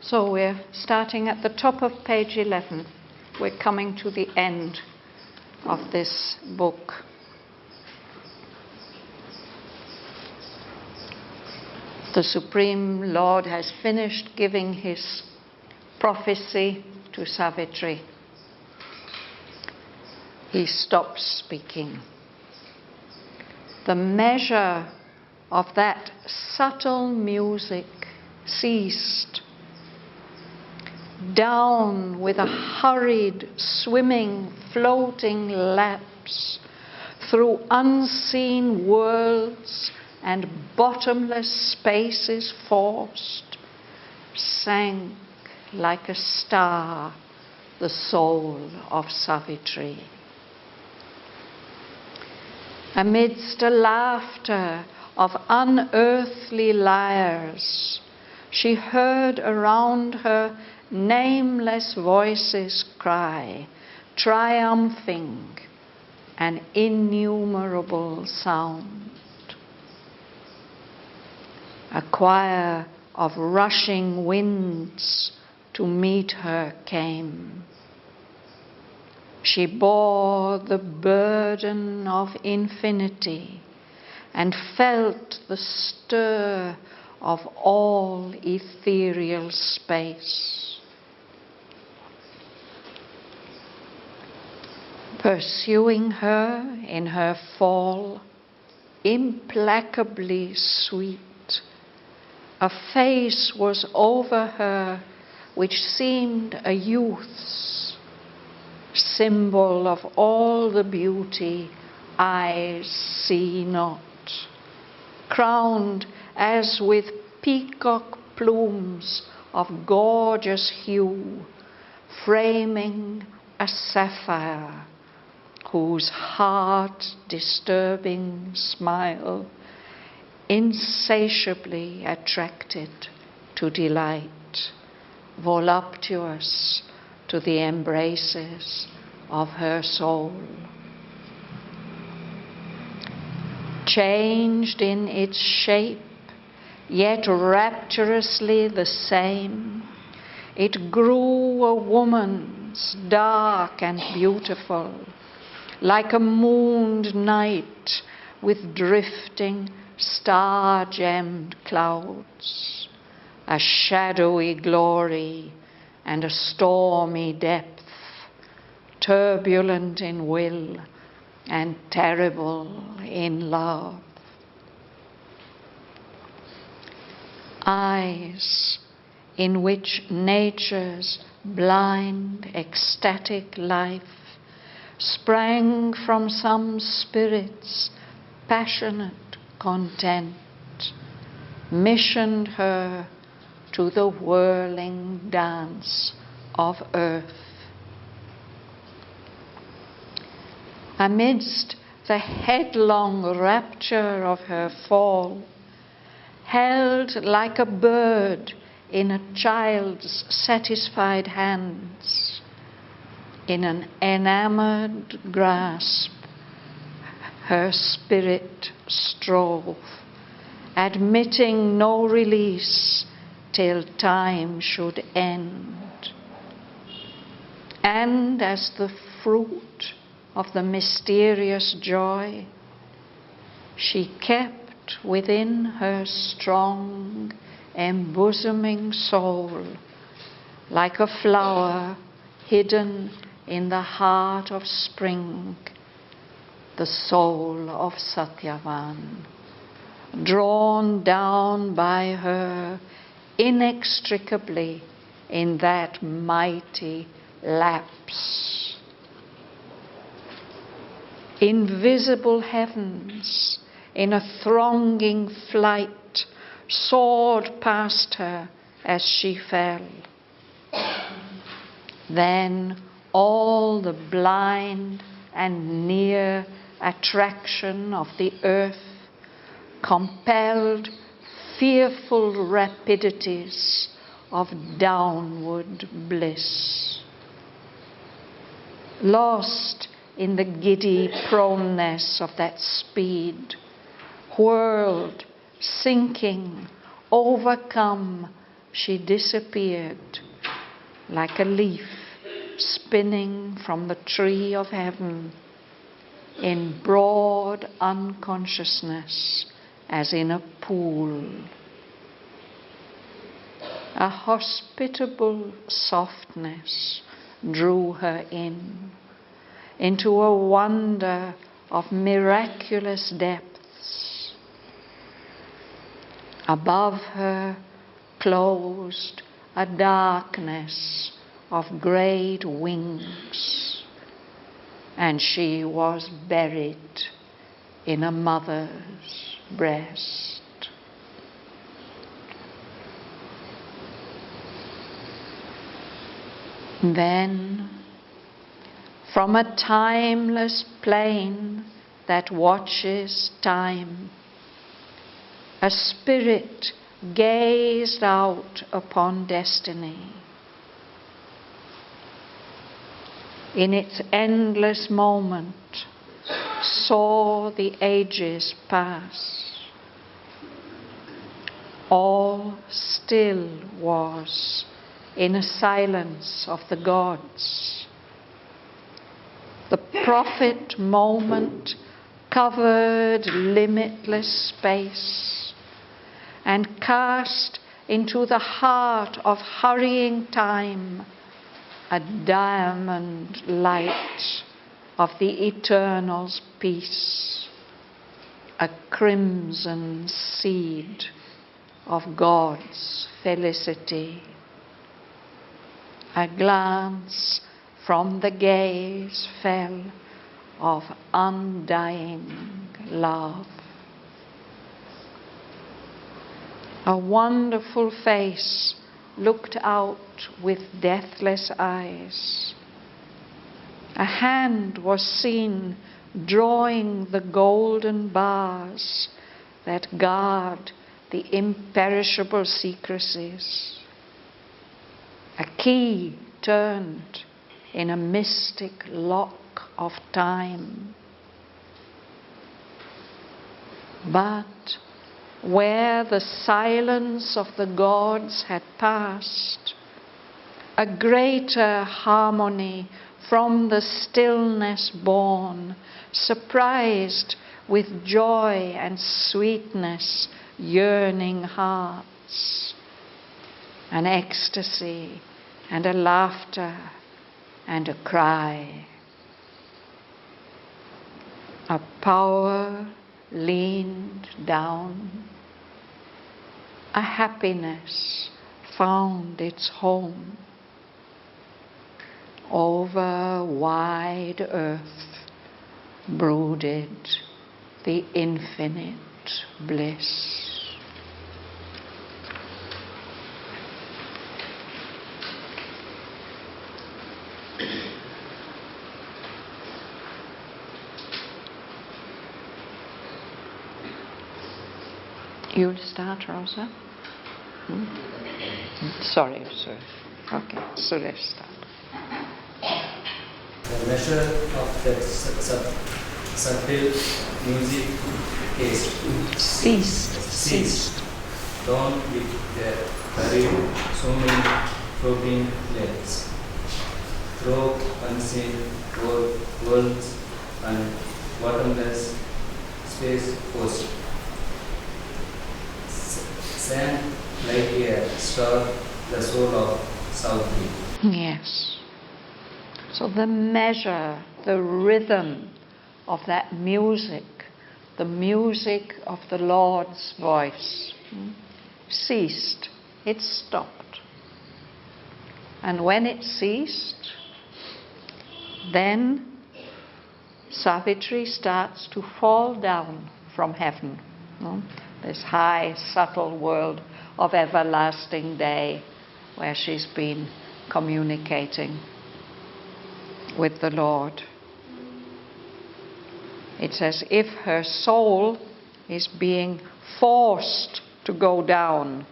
So we're starting at the top of page 11. We're coming to the end of this book. The Supreme Lord has finished giving his prophecy to Savitri. He stops speaking. The measure of that subtle music ceased. Down with a hurried, swimming, floating lapse through unseen worlds and bottomless spaces forced, sank like a star the soul of Savitri. Amidst a laughter of unearthly lyres, she heard around her nameless voices cry, triumphing an innumerable sound. A choir of rushing winds to meet her came. She bore the burden of infinity and felt the stir of all ethereal space. Pursuing her in her fall, implacably sweet, a face was over her which seemed a youth's, symbol of all the beauty eyes see not, crowned as with peacock plumes of gorgeous hue, framing a sapphire whose heart-disturbing smile insatiably attracted to delight, voluptuous to the embraces of her soul. Changed in its shape, yet rapturously the same, it grew a woman's, dark and beautiful, like a mooned night with drifting star-gemmed clouds, a shadowy glory and a stormy depth, turbulent in will and terrible in love. Eyes in which nature's blind, ecstatic life sprang from some spirit's passionate content, missioned her to the whirling dance of earth. Amidst the headlong rapture of her fall, held like a bird in a child's satisfied hands, in an enamored grasp, her spirit strove, admitting no release till time should end. And as the fruit of the mysterious joy, she kept within her strong, embosoming soul, like a flower hidden in the heart of spring, the soul of Shraddhavan, drawn down by her inextricably in that mighty lapse. Invisible heavens in a thronging flight soared past her as she fell. Then all the blind and near attraction of the earth compelled fearful rapidities of downward bliss. Lost in the giddy proneness of that speed, whirled, sinking, overcome she disappeared like a leaf spinning from the tree of heaven in broad unconsciousness as in a pool. A hospitable softness drew her into a wonder of miraculous depths. Above her closed a darkness of great wings, and she was buried in a mother's breast. Then, from a timeless plain that watches time, a spirit gazed out upon destiny. In its endless moment, saw the ages pass. All still was in a silence of the gods. The prophet moment covered limitless space and cast into the heart of hurrying time a diamond light of the eternal's peace, a crimson seed of God's felicity. A glance from the gaze fell of undying love. A wonderful face looked out with deathless eyes. A hand was seen drawing the golden bars that guard the imperishable secrecies. A key turned in a mystic lock of time. But where the silence of the gods had passed, a greater harmony from the stillness born, surprised with joy and sweetness yearning hearts, an ecstasy and a laughter and a cry. A power leaned down. A happiness found its home. Over wide earth brooded the infinite bliss. You'll start, Rosa? Sorry, sir. Okay, so let's start. The measure of that subtle music ceased. Down with their hurried, so many floating legs. Through unseen worlds and bottomless space force. Sank like a star, the soul of Savitri. Yes. So the measure, the rhythm of that music, the music of the Lord's voice, ceased. It stopped. And when it ceased, then Savitri starts to fall down from heaven. This high, subtle world of everlasting day where she's been communicating with the Lord. It's as if her soul is being forced to go down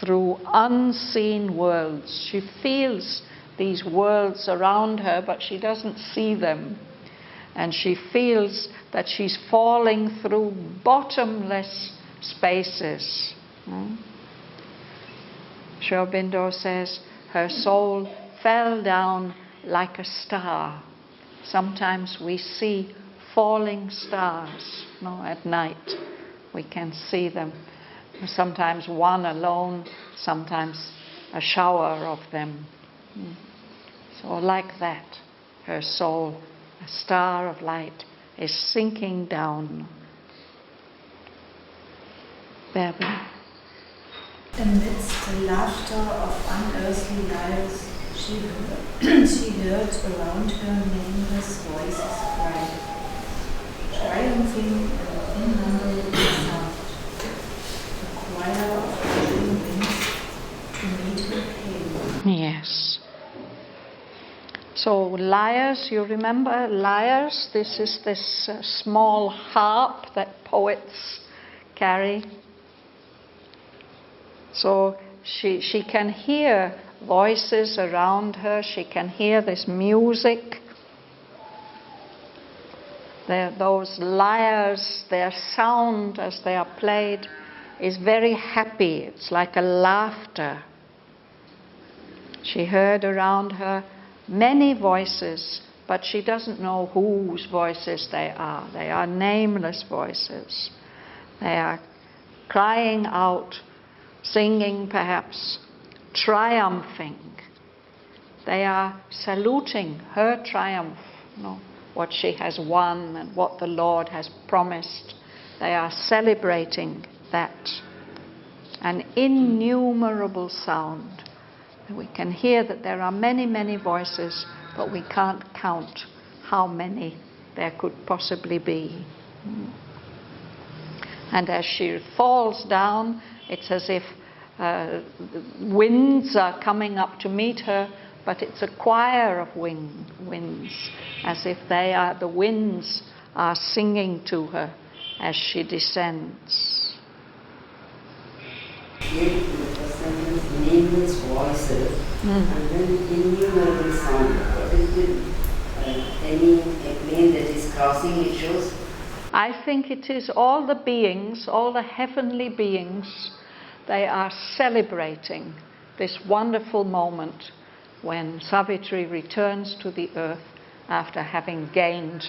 through unseen worlds. She feels these worlds around her, but she doesn't see them. And she feels that she's falling through bottomless spaces. Aurobindo says her soul fell down like a star. Sometimes we see falling stars, at night. We can see them. Sometimes one alone, sometimes a shower of them. So like that, her soul, a star of light, is sinking down. Bhavan. Amidst the laughter of unearthly lyres, she heard around her nameless voices cry, triumphing an innumerable sound, a choir of golden wings to meet her came. Yes. So lyres, you remember lyres? This is this small harp that poets carry. So she can hear voices around her. She can hear this music. Those lyres, their sound as they are played is very happy. It's like a laughter. She heard around her many voices, but she doesn't know whose voices they are. They are nameless voices. They are crying out, singing perhaps, triumphing. They are saluting her triumph, what she has won and what the Lord has promised. They are celebrating that. An innumerable sound. We can hear that there are many, many voices, but we can't count how many there could possibly be. And as she falls down, it's as if winds are coming up to meet her, but it's a choir of winds, as if the winds are singing to her as she descends. Nameless voices and then innumerable sound. What is any plane that is crossing it shows? I think it is all the beings, all the heavenly beings, they are celebrating this wonderful moment when Savitri returns to the earth after having gained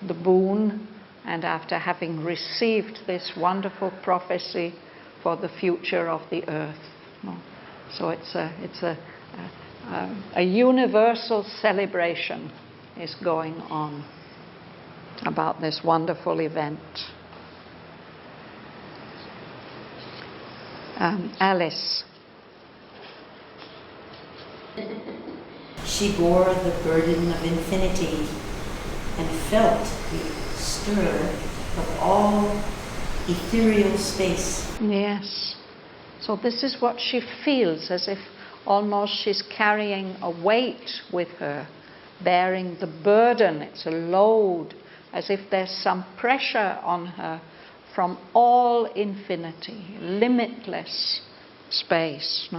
the boon and after having received this wonderful prophecy for the future of the earth. So it's a universal celebration is going on about this wonderful event. Alice. She bore the burden of infinity and felt the stir of all ethereal space. Yes. So this is what she feels, as if almost she's carrying a weight with her, bearing the burden. It's a load, as if there's some pressure on her from all infinity, limitless space.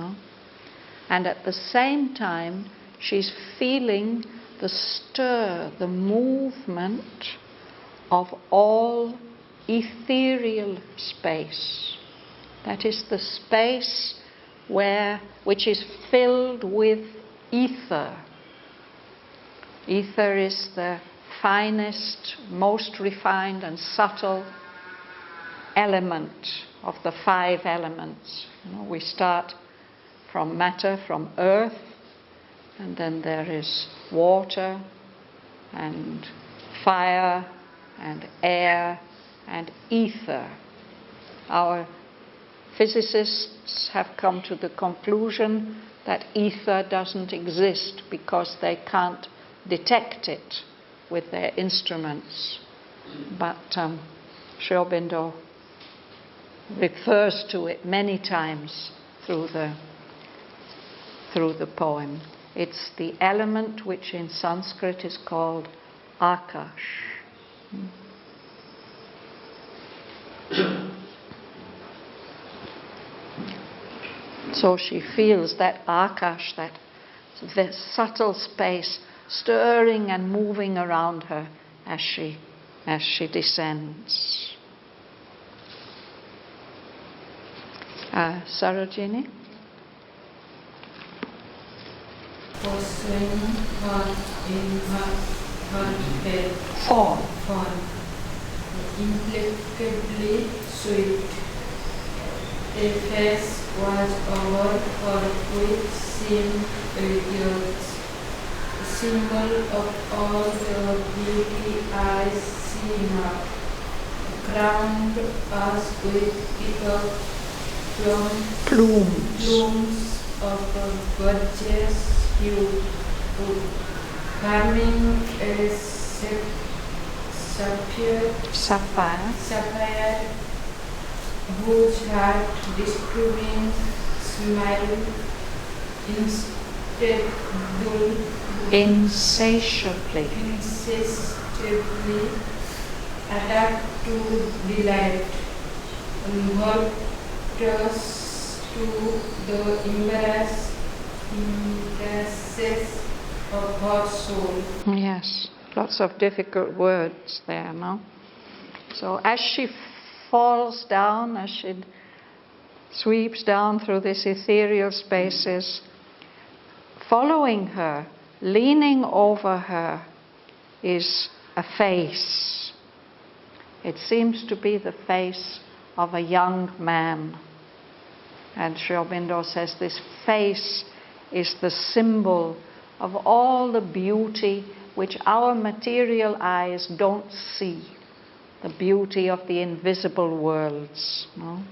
And at the same time, she's feeling the stir, the movement of all ethereal space. That is the space which is filled with ether. Ether is the finest, most refined and subtle element of the 5 elements. We start from matter, from earth, and then there is water and fire and air and ether. Our physicists have come to the conclusion that ether doesn't exist because they can't detect it with their instruments. But Aurobindo refers to it many times through the poem. It's the element which in Sanskrit is called Akash. So she feels that Akash, that subtle space stirring and moving around her as she descends. Sarojini? swing on in her head. Fawn. Implacably sweet. A face was over her which seemed a symbol of all the beauty I see now. Crowned us with peacock plumes of a gorgeous hue, harming a sapphire, whose heart disturbing smile insatiably attacked to delight, helped us to the embraces of her soul. Yes, lots of difficult words there, no? So as she falls down, as she sweeps down through these ethereal spaces, following her, leaning over her, is a face. It seems to be the face of a young man. And Aurobindo says this face is the symbol of all the beauty which our material eyes don't see, the beauty of the invisible worlds. No?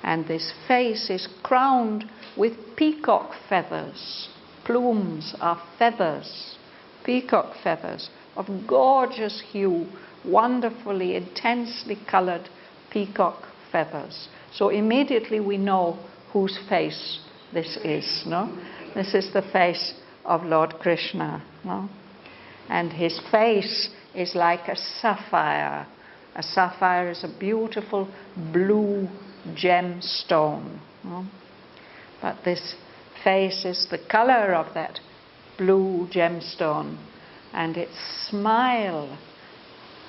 And this face is crowned with peacock feathers. Plumes are feathers, peacock feathers of gorgeous hue, wonderfully, intensely colored peacock feathers. So immediately we know whose face this is. No? This is the face of Lord Krishna. No? And his face is like a sapphire. A sapphire is a beautiful blue gemstone. No? But this face is the color of that blue gemstone. And its smile,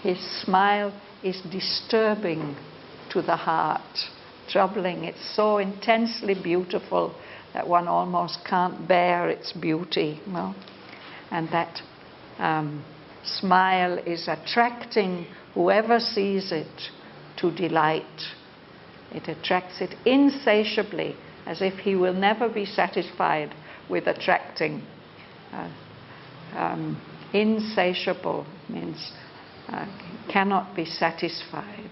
his smile is disturbing to the heart, troubling. It's so intensely beautiful that one almost can't bear its beauty. No? And that smile is attracting whoever sees it to delight. It attracts it insatiably, as if he will never be satisfied with attracting. Insatiable means cannot be satisfied.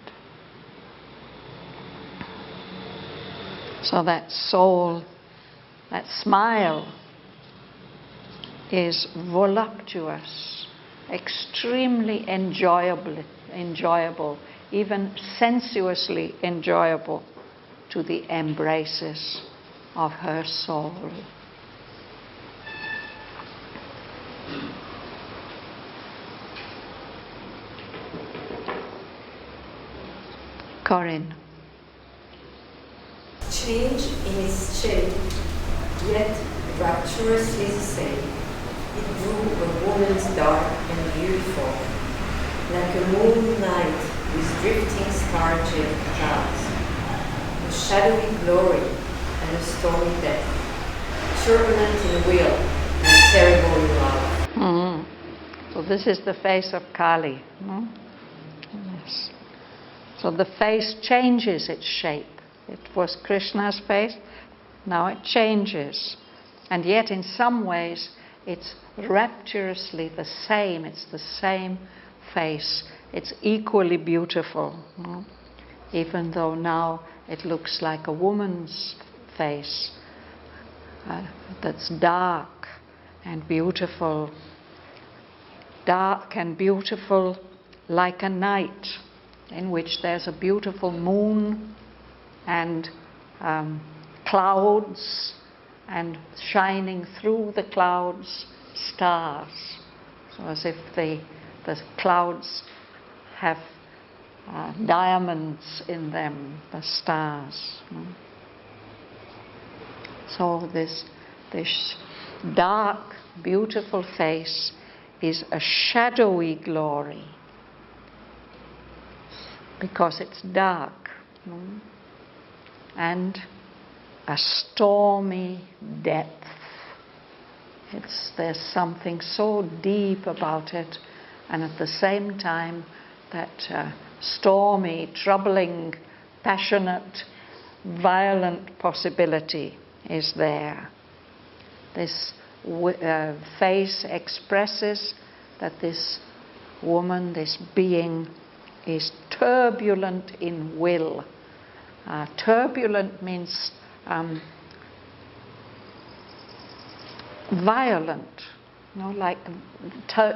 So that soul, that smile, is voluptuous, extremely enjoyable, even sensuously enjoyable to the embraces of her soul. Corinne. Change in its shape, yet rapturously the same. It grew a woman's dark and beautiful, like a moon night with drifting star-jet clouds, a shadowy glory and a stormy death, turbulent in will and terrible in love. Mm-hmm. So this is the face of Kali. No? Yes. So the face changes its shape. It was Krishna's face, now it changes. And yet in some ways it's rapturously the same. It's the same face. It's equally beautiful. No? Even though now it looks like a woman's face that's dark and beautiful. Dark and beautiful like a night in which there's a beautiful moon and clouds, and shining through the clouds, stars. So as if the clouds have diamonds in them, the stars. So this dark, beautiful face is a shadowy glory because it's dark. And a stormy depth. There's something so deep about it, and at the same time that stormy, troubling, passionate, violent possibility is there. This face expresses that this woman, this being, is turbulent in will. Turbulent means violent, like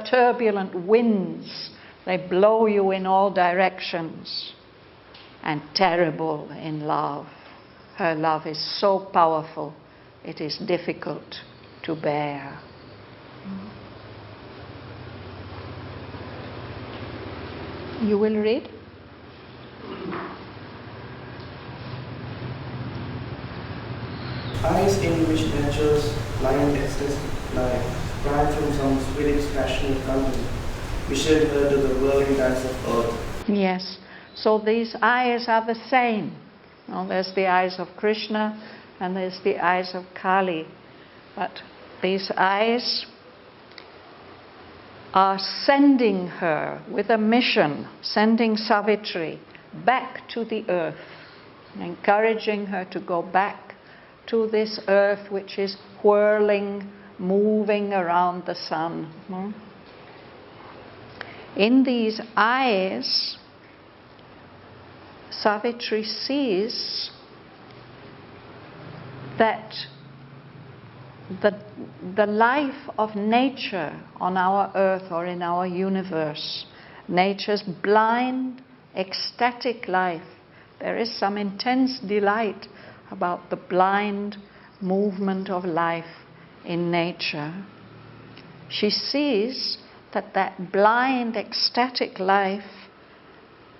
turbulent winds. They blow you in all directions. And terrible in love. Her love is so powerful, it is difficult to bear. You will read? Eyes in which nature's blind excess lie, bright from some spirit's passionate company, we showed her to the whirling dice of earth. Yes. So these eyes are the same. There's the eyes of Krishna and there's the eyes of Kali. But these eyes are sending her with a mission, sending Savitri back to the earth, encouraging her to go back to this earth which is whirling, moving around the sun. In these eyes, Savitri sees that the life of nature on our earth or in our universe, nature's blind, ecstatic life, there is some intense delight about the blind movement of life in nature. She sees that blind, ecstatic life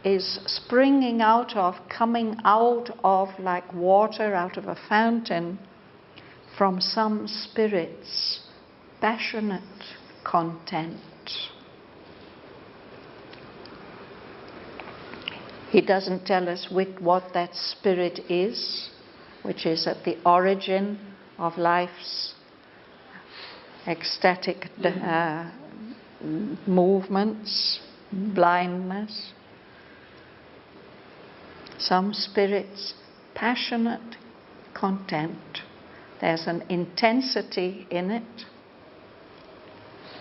is springing out of, coming out of, like water out of a fountain, from some spirit's passionate content. He doesn't tell us what that spirit is, which is at the origin of life's ecstatic movements, blindness. Some spirit's passionate content. There's an intensity in it.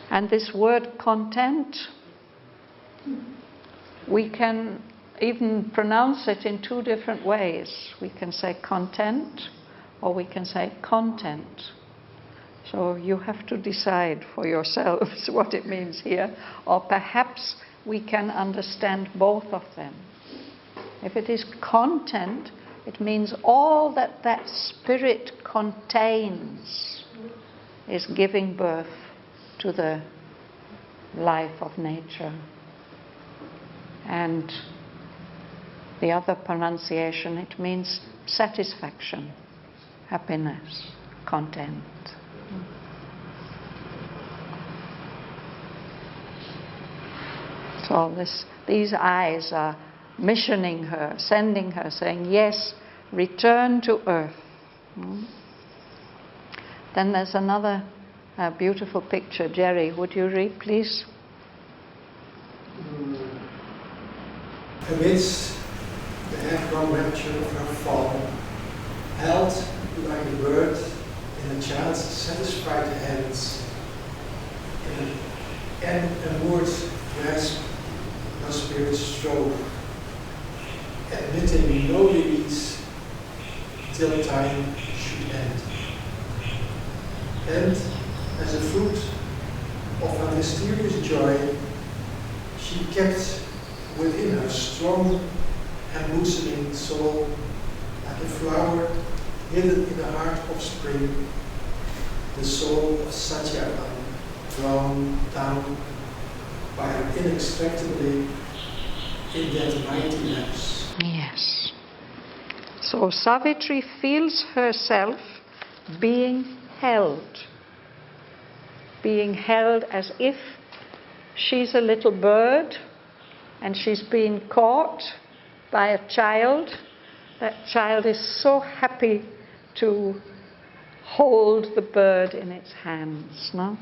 And this word content, we can even pronounce it in two different ways. We can say content or we can say content. So you have to decide for yourselves what it means here. Or perhaps we can understand both of them. If it is content, it means all that spirit contains is giving birth to the life of nature. And the other pronunciation, it means satisfaction, happiness, content. So these eyes are missioning her, sending her, saying, yes, return to earth. Then there's another beautiful picture. Jerry, would you read, please? Amidst the headlong rapture of her fall, held like a bird in a child's satisfied hands, and a moored grasp her spirit strove, admitting no release till time should end. And as a fruit of her mysterious joy, she kept within her strong and loosening soul, like a flower hidden in the heart of spring, the soul of Satyavan, drawn down by her inextricably in that mighty lapse. Yes. So Savitri feels herself being held as if she's a little bird and she's being caught by a child. That child is so happy to hold the bird in its hands, no?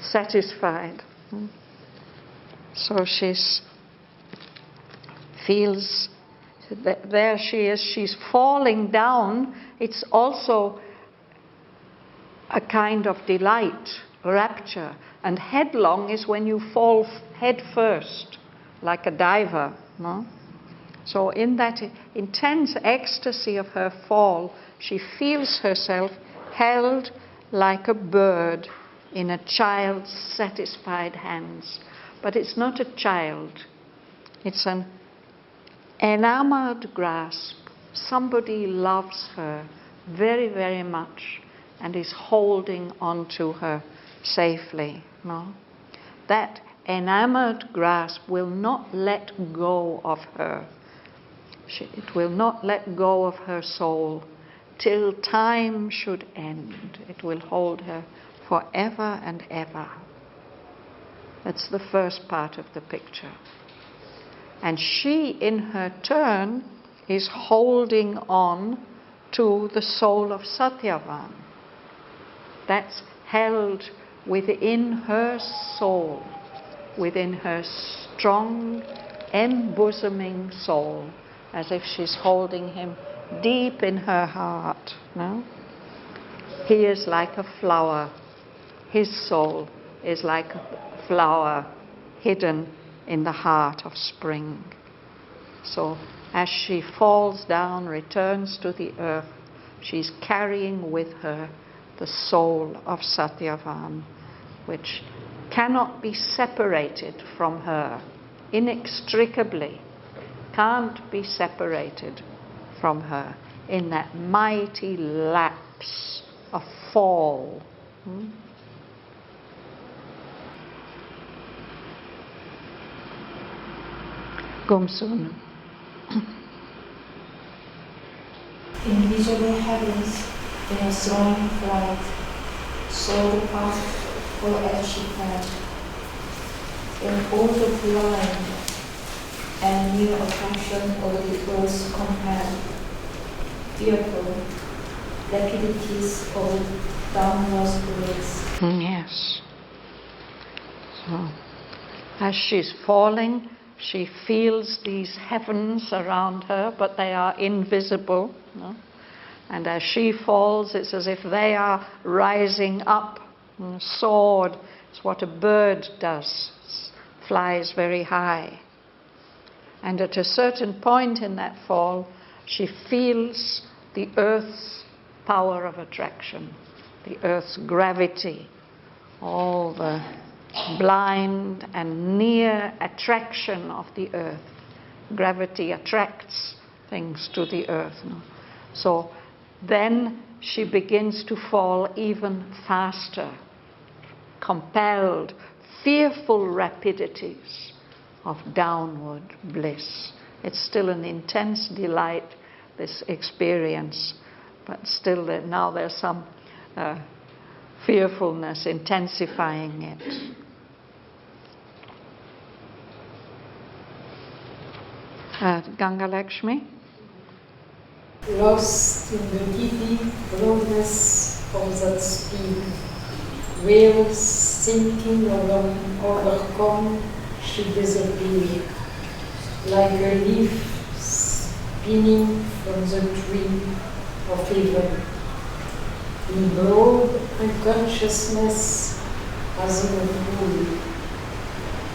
Satisfied. So she's feels that there she is, she's falling down. It's also a kind of delight, rapture. And headlong is when you fall head first, like a diver, no? So in that intense ecstasy of her fall, she feels herself held like a bird in a child's satisfied hands. But it's not a child. It's an enamored grasp. Somebody loves her very, very much and is holding on to her safely. No? That enamored grasp will not let go of her. It will not let go of her soul till time should end. It will hold her forever and ever. That's the first part of the picture. And she, in her turn, is holding on to the soul of Satyavan. That's held within her soul, within her strong, embosoming soul, as if she's holding him deep in her heart. No? He is like a flower. His soul is like a flower hidden in the heart of spring. So as she falls down, returns to the earth, she's carrying with her the soul of Satyavan, which cannot be separated from her, inextricably, can't be separated from her in that mighty lapse of fall. Gumsun. Invisible heavens in a soaring flight saw the path for as she fled. In all the blind and new attraction of the earth's compared, fearful rapidities of downward grace. Yes. So, as she's falling, she feels these heavens around her, but they are invisible. No? And as she falls, it's as if they are rising up, soared. It's what a bird does, flies very high. And at a certain point in that fall, she feels the earth's power of attraction, the earth's gravity, all the blind and near attraction of the earth. Gravity attracts things to the earth. No? So then she begins to fall even faster, compelled, fearful rapidities of downward bliss. It's still an intense delight, this experience, but still now there's some fearfulness intensifying it. Ganga Lakshmi. Lost in the giddy broadness of that speed, wheels sinking along, overcome, she disappeared, like a leaf spinning from the tree of heaven. In broad unconsciousness as in a pool,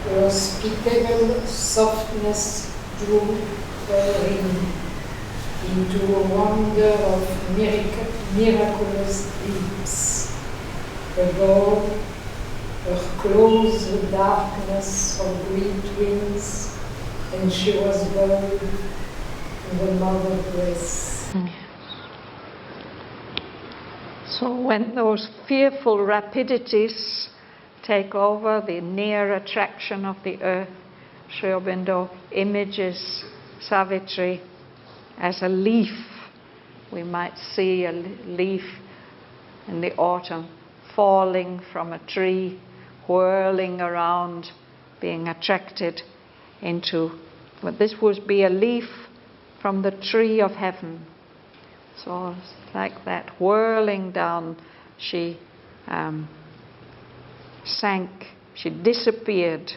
her unspeakable softness drew her into a wonder of miraculous deeps. Above, her clothes the darkness of great wings, and she was buried in the mother bliss. So when those fearful rapidities take over, the near attraction of the earth, Sri Aurobindo images Savitri as a leaf. We might see a leaf in the autumn falling from a tree, whirling around, being attracted into, but this would be a leaf from the tree of heaven, So like that, whirling down, she sank, she disappeared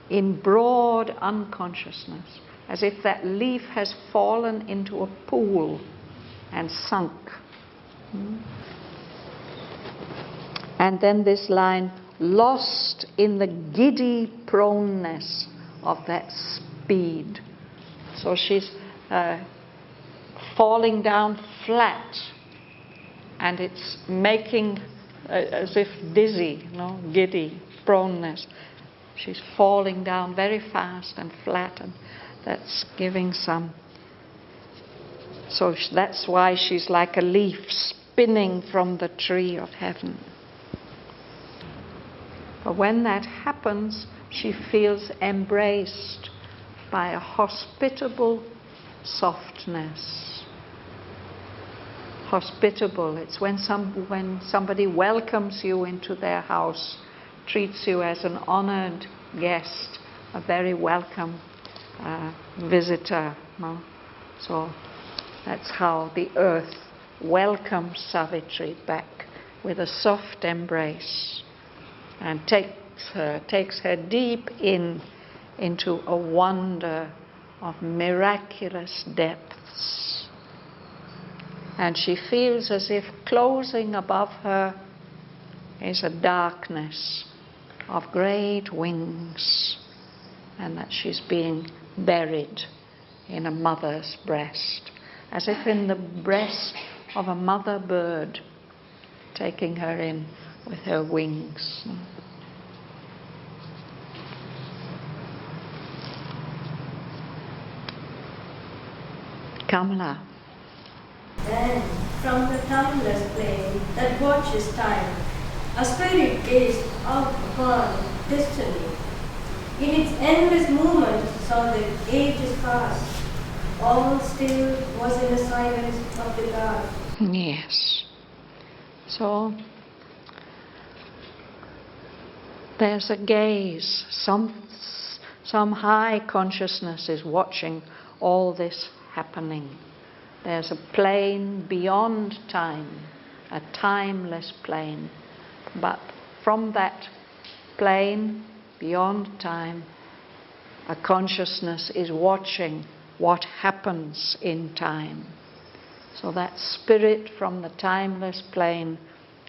in broad unconsciousness, as if that leaf has fallen into a pool and sunk. And then this line, lost in the giddy proneness of that speed. So she's falling down flat, and it's making as if dizzy, giddy proneness. She's falling down very fast and flat, and that's giving some. So that's why she's like a leaf spinning from the tree of heaven. But when that happens, she feels embraced by a hospitable softness. Hospitable, it's when somebody welcomes you into their house, treats you as an honored guest, a very welcome visitor. So that's how the earth welcomes Savitri back with a soft embrace and takes her deep into a wonder of miraculous depths. And she feels as if closing above her is a darkness of great wings, and that she's being buried in a mother's breast, as if in the breast of a mother bird, taking her in with her wings. Kamala. Then, from the timeless plane that watches time, a spirit gazed out upon destiny. In its endless movement saw the ages pass. All still was in the silence of the dark. Yes. So there's a gaze. Some high consciousness is watching all this happening. There's a plane beyond time, a timeless plane. But from that plane beyond time, a consciousness is watching what happens in time. So that spirit from the timeless plane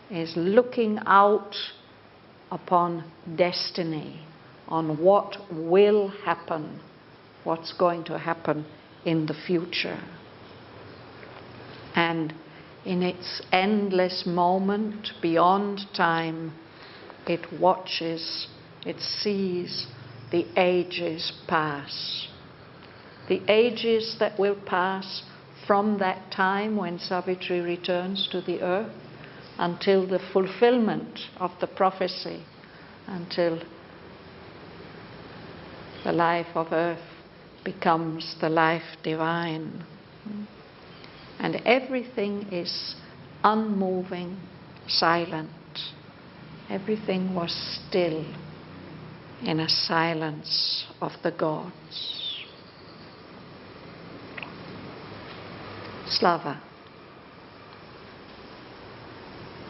is looking out upon destiny, on what will happen, what's going to happen in the future. And in its endless moment beyond time, it watches, it sees the ages pass. The ages that will pass from that time when Savitri returns to the earth until the fulfillment of the prophecy, until the life of earth becomes the life divine. And everything is unmoving, silent. Everything was still in a silence of the gods. Slava.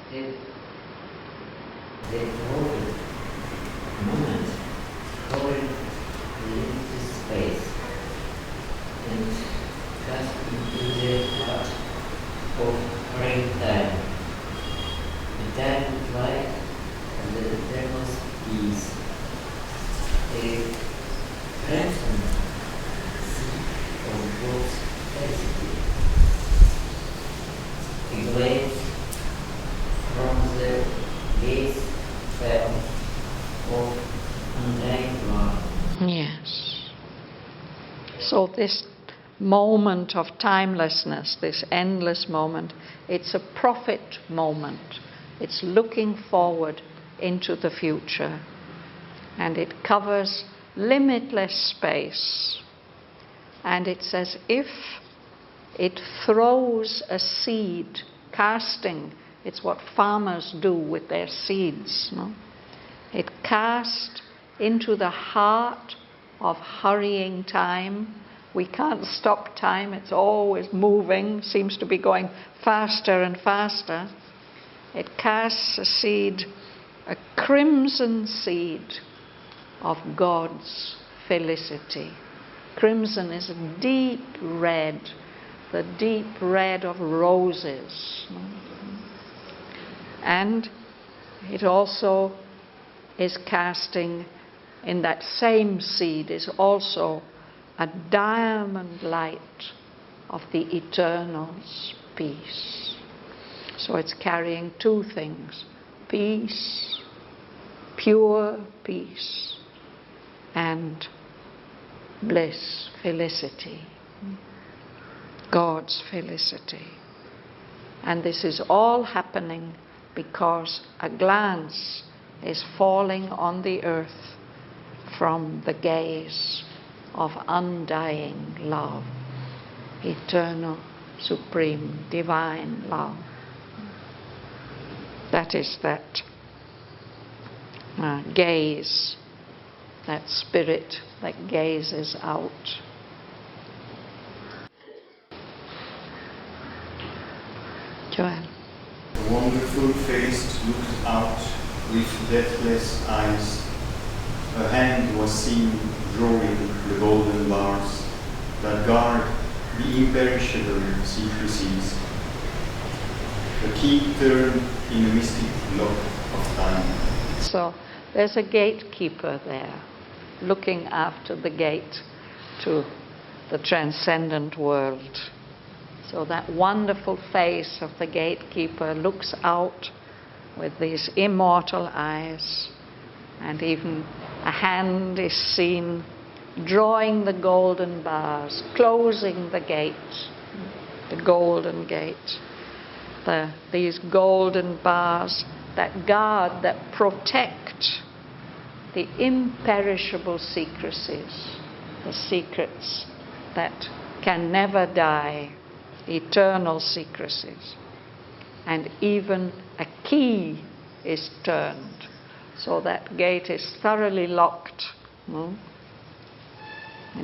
The whole moment going into space and just into the heart of hurried time. The time is light and there was peace. A crimson sea of God's felicity. A glance from the gaze fell of undying love. Yes. So this moment of timelessness, this endless moment, it's a prophet moment. It's looking forward into the future. And it covers limitless space. And it's as if it throws a seed, casting. It's what farmers do with their seeds. No? It casts into the heart of hurrying time We can't stop time, it's always moving, seems to be going faster and faster. It casts a seed, a crimson seed of God's felicity. Crimson is a deep red, the deep red of roses. And it also is casting, in that same seed is also a diamond light of the eternal's peace. So it's carrying two things: peace, pure peace, and bliss, felicity, God's felicity. And this is all happening because a glance is falling on the earth from the gaze of undying love, eternal, supreme, divine love. That is that gaze, that spirit that gazes out. Joel. The wonderful face looked out with deathless eyes. A hand was seen drawing the golden bars that guard the imperishable secrecies. The key turned in a mystic lock of time. So there's a gatekeeper there, looking after the gate to the transcendent world. So that wonderful face of the gatekeeper looks out with these immortal eyes, and even a hand is seen drawing the golden bars, closing the gate, the golden gate. These golden bars that guard, that protect the imperishable secrecies, the secrets that can never die, eternal secrecies. And even a key is turned, so that gate is thoroughly locked in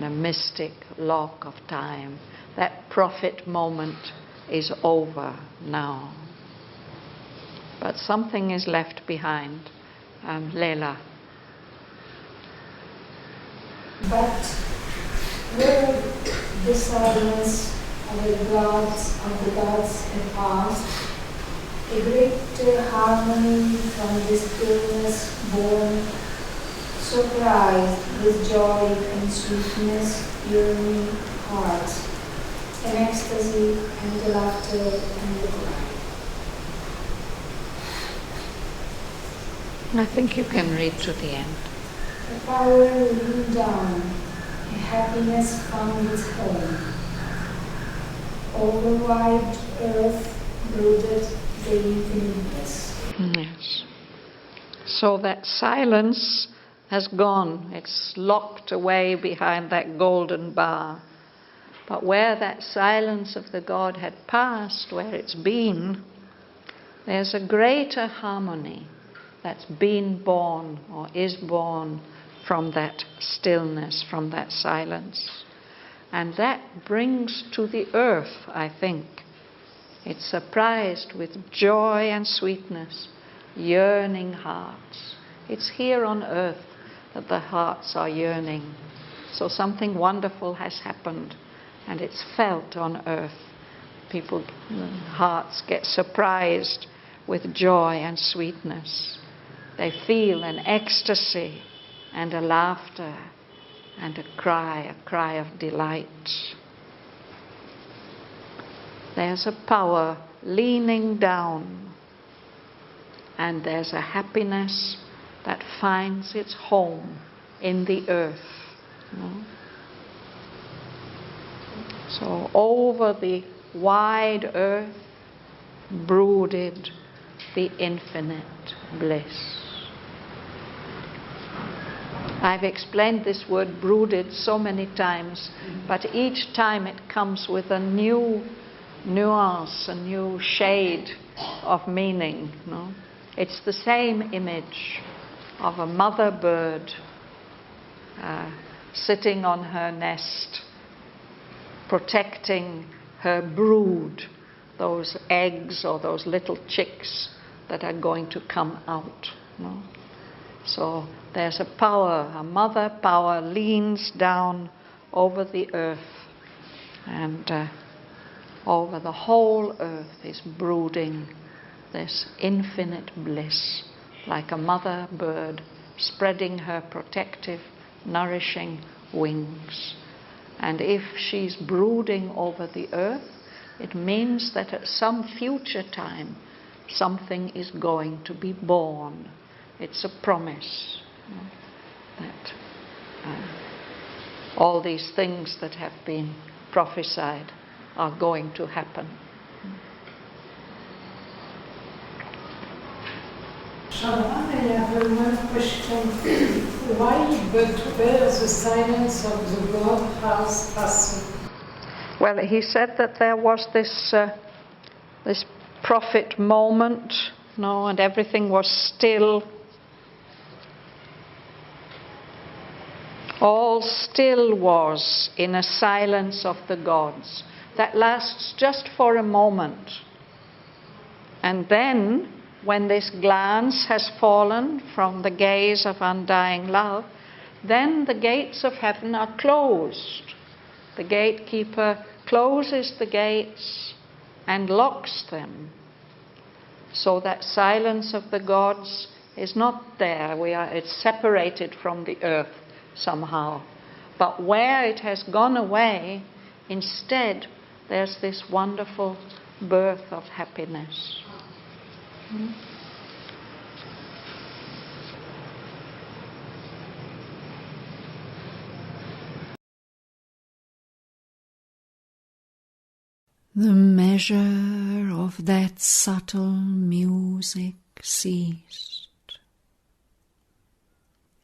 a mystic lock of time. That prophet moment is over now. But something is left behind. Leila. But where the silence of the gods had passed, a great harmony from the stillness born, surprised with joy and sweetness, yearning hearts, an ecstasy and the laughter and the cry. I think you can read to the end. A power leaned down, a happiness found its home. Over wide earth brooded the infiniteness. Yes. So that silence has gone. It's locked away behind that golden bar. But where that silence of the God had passed, where it's been, there's a greater harmony that's been born or is born from that stillness, from that silence. And that brings to the earth, I think, it's surprised with joy and sweetness, yearning hearts. It's here on earth that the hearts are yearning. So something wonderful has happened, and it's felt on earth. People's hearts get surprised with joy and sweetness. They feel an ecstasy and a laughter and a cry of delight. There's a power leaning down, and there's a happiness that finds its home in the earth. So over the wide earth brooded the infinite bliss. I've explained this word brooded so many times, but each time it comes with a new nuance, a new shade of meaning. It's the same image of a mother bird sitting on her nest protecting her brood, those eggs or those little chicks that are going to come out. So there's a power, a mother power leans down over the earth, and over the whole earth is brooding this infinite bliss, like a mother bird spreading her protective, nourishing wings. And if she's brooding over the earth, it means that at some future time something is going to be born. It's a promise that all these things that have been prophesied are going to happen. Shraddhavan, I have one question. Why but to bear the silence of the God house passing? Well, he said that there was this prophet moment, and everything was still. All still was in a silence of the gods that lasts just for a moment. And then, when this glance has fallen from the gaze of undying love, then the gates of heaven are closed. The gatekeeper closes the gates and locks them, so that silence of the gods is not there. It's separated from the earth somehow. But where it has gone away, instead there's this wonderful birth of happiness. The measure of that subtle music ceased.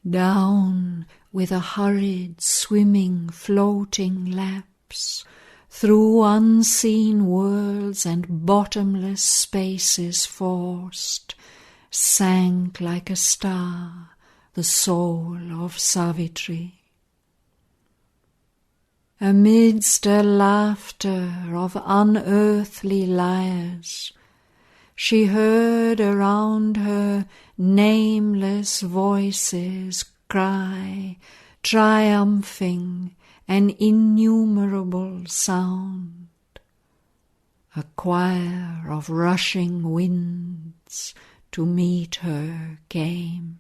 Down with a hurried, swimming, floating lapse, through unseen worlds and bottomless spaces forced, sank like a star the soul of Savitri. Amidst a laughter of unearthly lyres, she heard around her nameless voices cry, triumphing an innumerable sound. A choir of rushing winds to meet her came.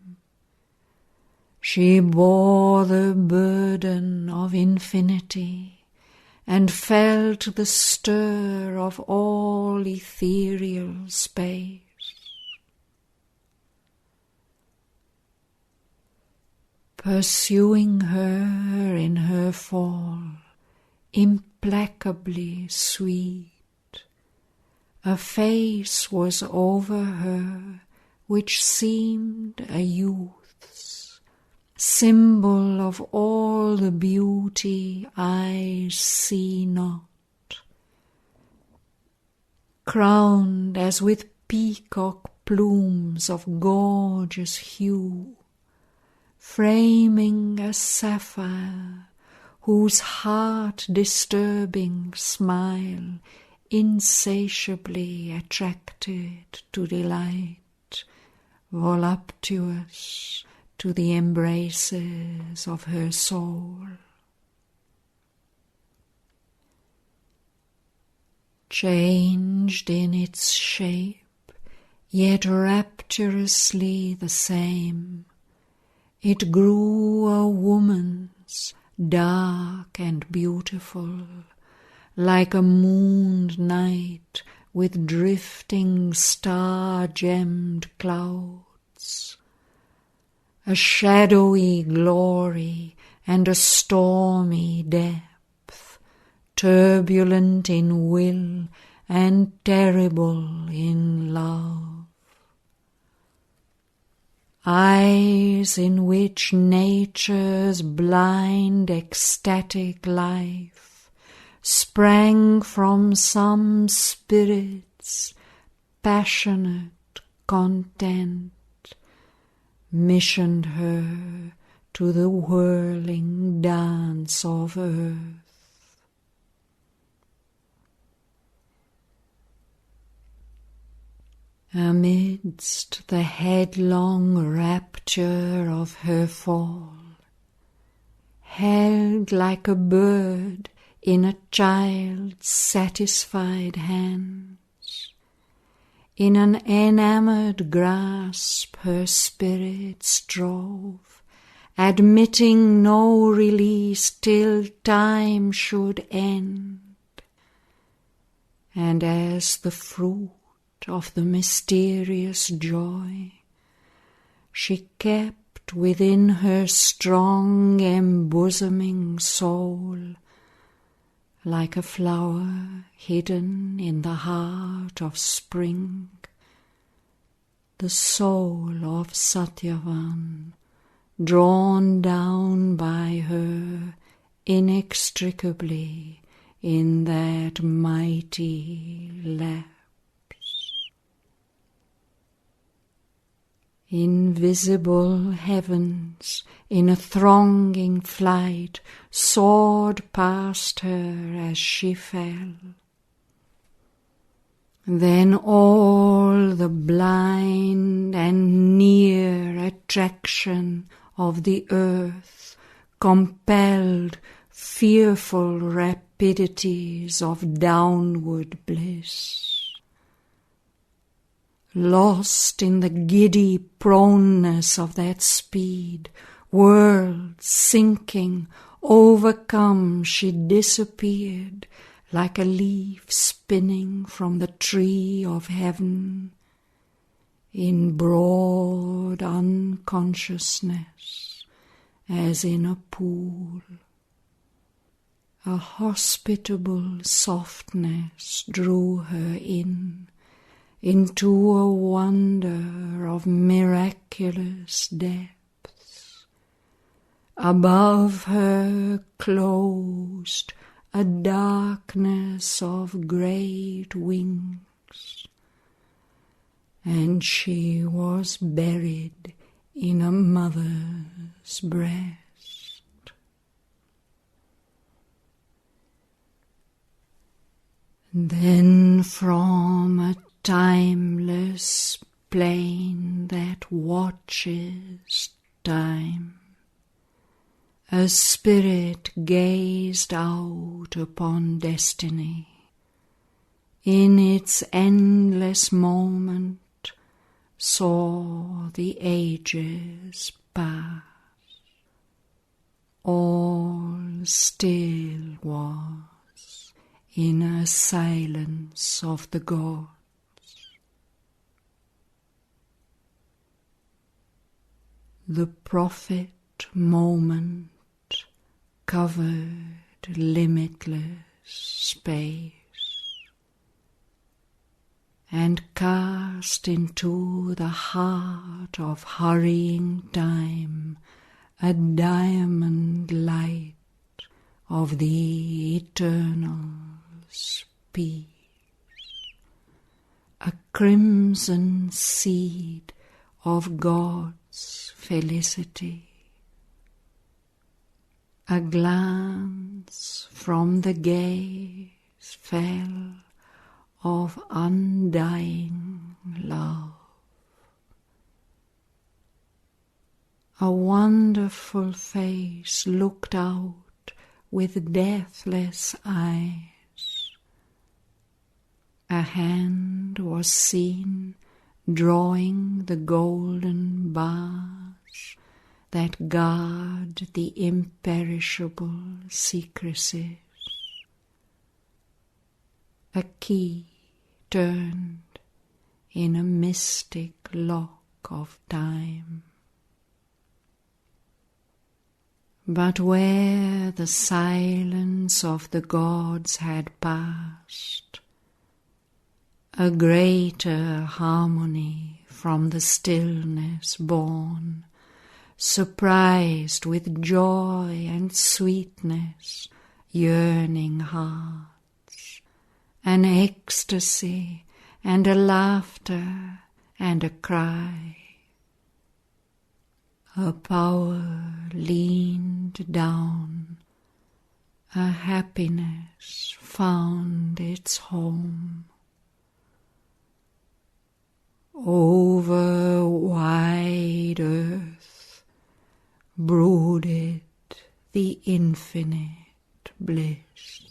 She bore the burden of infinity and felt the stir of all ethereal space. Pursuing her in her fall, implacably sweet, a face was over her which seemed a youth's, symbol of all the beauty eyes see not, crowned as with peacock plumes of gorgeous hue, framing a sapphire whose heart-disturbing smile insatiably attracted to delight, voluptuous to the embraces of her soul. Changed in its shape, yet rapturously the same, it grew a woman's, dark and beautiful, like a mooned night with drifting star-gemmed clouds. A shadowy glory and a stormy depth, turbulent in will and terrible in love. Eyes in which nature's blind ecstatic life sprang from some spirit's passionate content, missioned her to the whirling dance of earth. Amidst the headlong rapture of her fall, held like a bird in a child's satisfied hands, in an enamoured grasp her spirit strove, admitting no release till time should end. And as the fruit of the mysterious joy, she kept within her strong embosoming soul, like a flower hidden in the heart of spring, the soul of Shraddhavan, drawn down by her inextricably in that mighty lapse. Invisible heavens in a thronging flight soared past her as she fell. Then all the blind and near attraction of the earth compelled fearful rapidities of downward bliss. Lost in the giddy proneness of that speed, worlds sinking, overcome, she disappeared like a leaf spinning from the tree of heaven in broad unconsciousness, as in a pool. A hospitable softness drew her into a wonder of miraculous depths. Above her closed a darkness of great wings, and she was buried in a mother's breast. Then from a timeless plain that watches time, a spirit gazed out upon destiny. In its endless moment saw the ages pass. All still was in a silence of the gods. The prophet moment covered limitless space and cast into the heart of hurrying time a diamond light of the eternal peace, a crimson seed of God's felicity. A glance from the gaze fell of undying love. A wonderful face looked out with deathless eyes. A hand was seen drawing the golden bars that guard the imperishable secrecies. A key turned in a mystic lock of time. But where the silence of the gods had passed, a greater harmony from the stillness born, surprised with joy and sweetness, yearning hearts, an ecstasy and a laughter and a cry. A power leaned down, a happiness found its home. over wide earth brooded the infinite bliss.